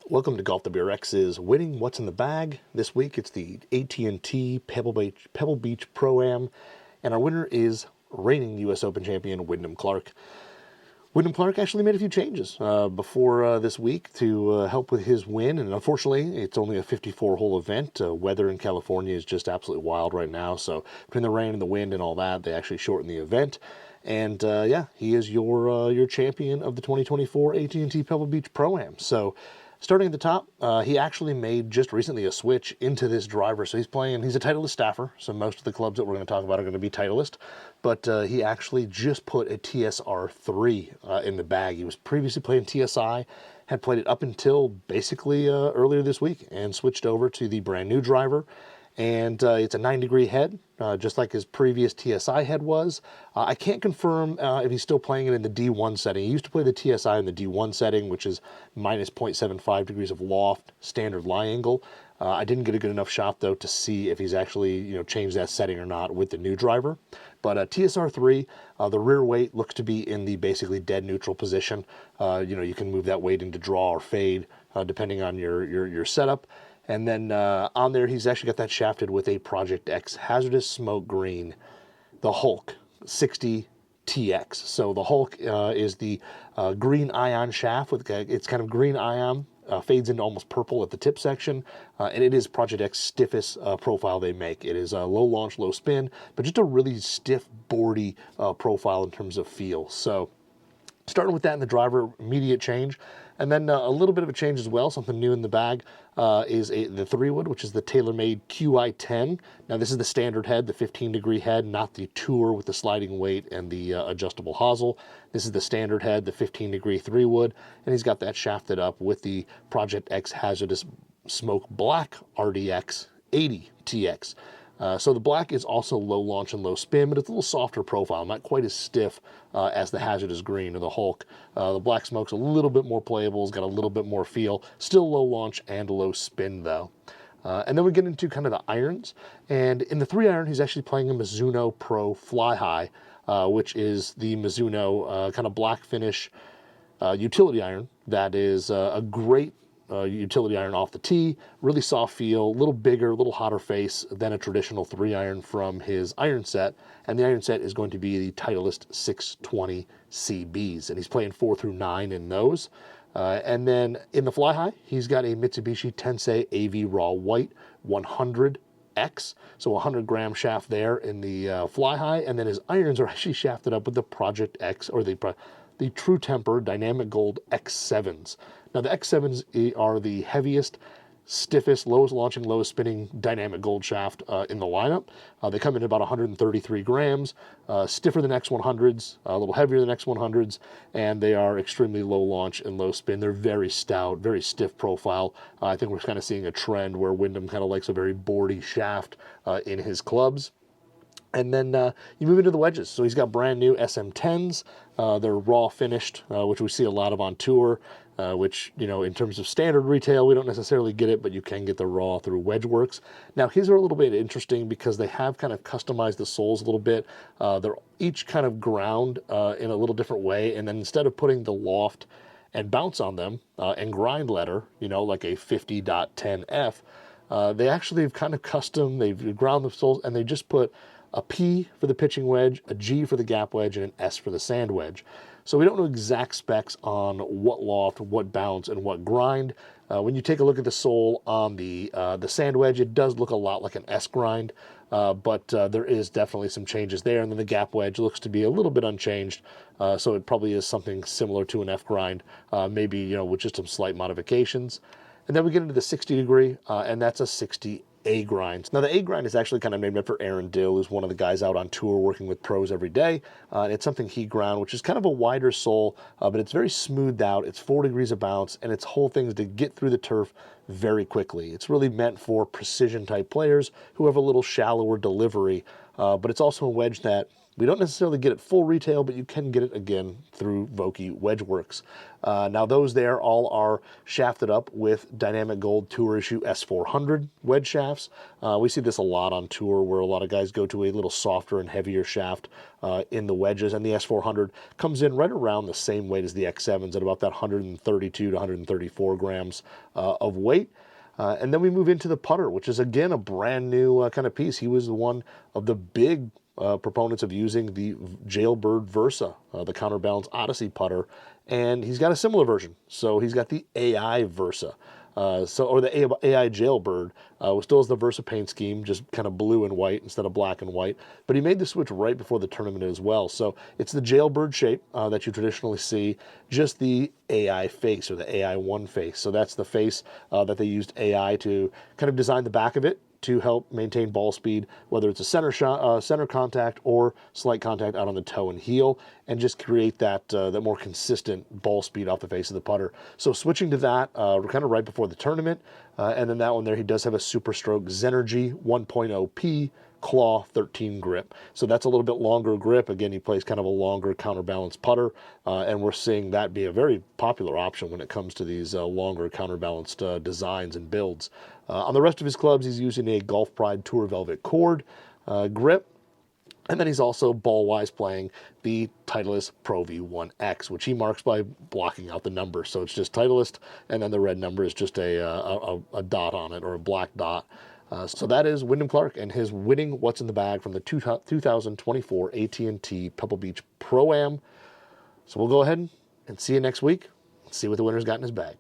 Welcome to Golf WRX's Winning What's in the Bag. This week it's the AT&T Pebble Beach Pro-Am, and our winner is reigning U.S. Open champion Wyndham Clark. Wyndham Clark actually made a few changes before this week to help with his win, and unfortunately it's only a 54-hole event. Weather in California is just absolutely wild right now, so between the rain and the wind and all that, they actually shortened the event. And yeah, he is your champion of the 2024 AT&T Pebble Beach Pro-Am. So starting at the top, he actually made just recently a switch into this driver. So he's a Titleist staffer, so most of the clubs that we're going to talk about are going to be Titleist. But he actually just put a TSR 3 in the bag. He was previously playing TSI, had played it up until basically earlier this week, and switched over to the brand new driver. And it's a 9-degree head, just like his previous TSI head was. I can't confirm if he's still playing it in the D1 setting. He used to play the TSI in the D1 setting, which is minus 0.75 degrees of loft, standard lie angle. I didn't get a good enough shot, though, to see if he's actually changed that setting or not with the new driver. But TSR 3, the rear weight looks to be in the basically dead neutral position. You can move that weight into draw or fade, depending on your setup. And then on there, he's actually got that shafted with a Project X Hazardous Smoke Green, the Hulk 60 TX. So the Hulk is the green ion shaft with it's kind of green ion, fades into almost purple at the tip section, and it is Project X's stiffest profile they make. It is low launch, low spin, but just a really stiff, boardy profile in terms of feel. So starting with that in the driver, immediate change. And then a little bit of a change as well, something new in the bag, is the 3-wood, which is the TaylorMade QI10. Now, this is the standard head, the 15-degree head, not the Tour with the sliding weight and the adjustable hosel. This is the standard head, the 15-degree 3-wood, and he's got that shafted up with the Project X Hazardous Smoke Black RDX 80 TX. So the black is also low launch and low spin, but it's a little softer profile, not quite as stiff as the Hazardous Green or the Hulk. The black smoke's a little bit more playable, it's got a little bit more feel, still low launch and low spin though. And then we get into kind of the irons, and in the 3-iron, he's actually playing a Mizuno Pro Fly High, which is the Mizuno kind of black finish utility iron that is a great utility iron off the tee, really soft feel, a little bigger, a little hotter face than a traditional 3-iron from his iron set. And the iron set is going to be the Titleist 620 CBs, and he's playing 4 through 9 in those. And then in the Fly High, he's got a Mitsubishi Tensei AV Raw White 100X, so 100-gram shaft there in the Fly High, and then his irons are actually shafted up with the Project X, or the True Temper Dynamic Gold X7s. Now, the X7s are the heaviest, stiffest, lowest launching, lowest spinning dynamic gold shaft in the lineup. They come in about 133 grams, stiffer than X100s, a little heavier than X100s, and they are extremely low launch and low spin. They're very stout, very stiff profile. I think we're kind of seeing a trend where Wyndham kind of likes a very boardy shaft in his clubs. And then you move into the wedges. So he's got brand new SM10s. They're raw finished, which we see a lot of on tour, which, in terms of standard retail, we don't necessarily get it, but you can get the raw through Wedgeworks. Now, his are a little bit interesting because they have kind of customized the soles a little bit. They're each kind of ground in a little different way. And then instead of putting the loft and bounce on them and grind letter, like a 50.10F, they actually have kind of they've ground the soles, and they just put a P for the pitching wedge, a G for the gap wedge, and an S for the sand wedge. So we don't know exact specs on what loft, what bounce, and what grind. When you take a look at the sole on the sand wedge, it does look a lot like an S grind, but there is definitely some changes there. And then the gap wedge looks to be a little bit unchanged, so it probably is something similar to an F grind, maybe with just some slight modifications. And then we get into the 60-degree, and that's a 60 A grind. Now, the A grind is actually kind of named after Aaron Dill, who's one of the guys out on tour working with pros every day. And it's something he ground, which is kind of a wider sole, but it's very smoothed out. It's 4 degrees of bounce, and its whole thing is to get through the turf very quickly. It's really meant for precision type players who have a little shallower delivery, but it's also a wedge that We don't necessarily get it full retail, but you can get it again through Vokey Wedgeworks. Now those there all are shafted up with Dynamic Gold Tour Issue S400 wedge shafts. We see this a lot on tour where a lot of guys go to a little softer and heavier shaft in the wedges, and the S400 comes in right around the same weight as the X7s at about that 132 to 134 grams of weight. And then we move into the putter, which is again a brand new kind of piece. He was one of the big proponents of using the Jailbird Versa, the Counterbalance Odyssey putter, and he's got a similar version. So he's got the AI Versa, or the AI Jailbird, which still has the Versa paint scheme, just kind of blue and white instead of black and white. But he made the switch right before the tournament as well. So it's the Jailbird shape that you traditionally see, just the AI face or the AI1 face. So that's the face that they used AI to kind of design the back of it to help maintain ball speed, whether it's a center contact or slight contact out on the toe and heel, and just create that more consistent ball speed off the face of the putter. So switching to that, we're kind of right before the tournament, and then that one there, he does have a Super Stroke Zenergy 1.0P Claw 13 grip. So that's a little bit longer grip. Again, he plays kind of a longer counterbalance putter, and we're seeing that be a very popular option when it comes to these longer counterbalanced designs and builds. On the rest of his clubs, he's using a Golf Pride Tour Velvet Cord grip. And then he's also ball-wise playing the Titleist Pro V1X, which he marks by blocking out the number. So it's just Titleist, and then the red number is just a dot on it, or a black dot. So that is Wyndham Clark and his winning What's in the Bag from the 2024 AT&T Pebble Beach Pro-Am. So we'll go ahead and see you next week. See what the winner's got in his bag.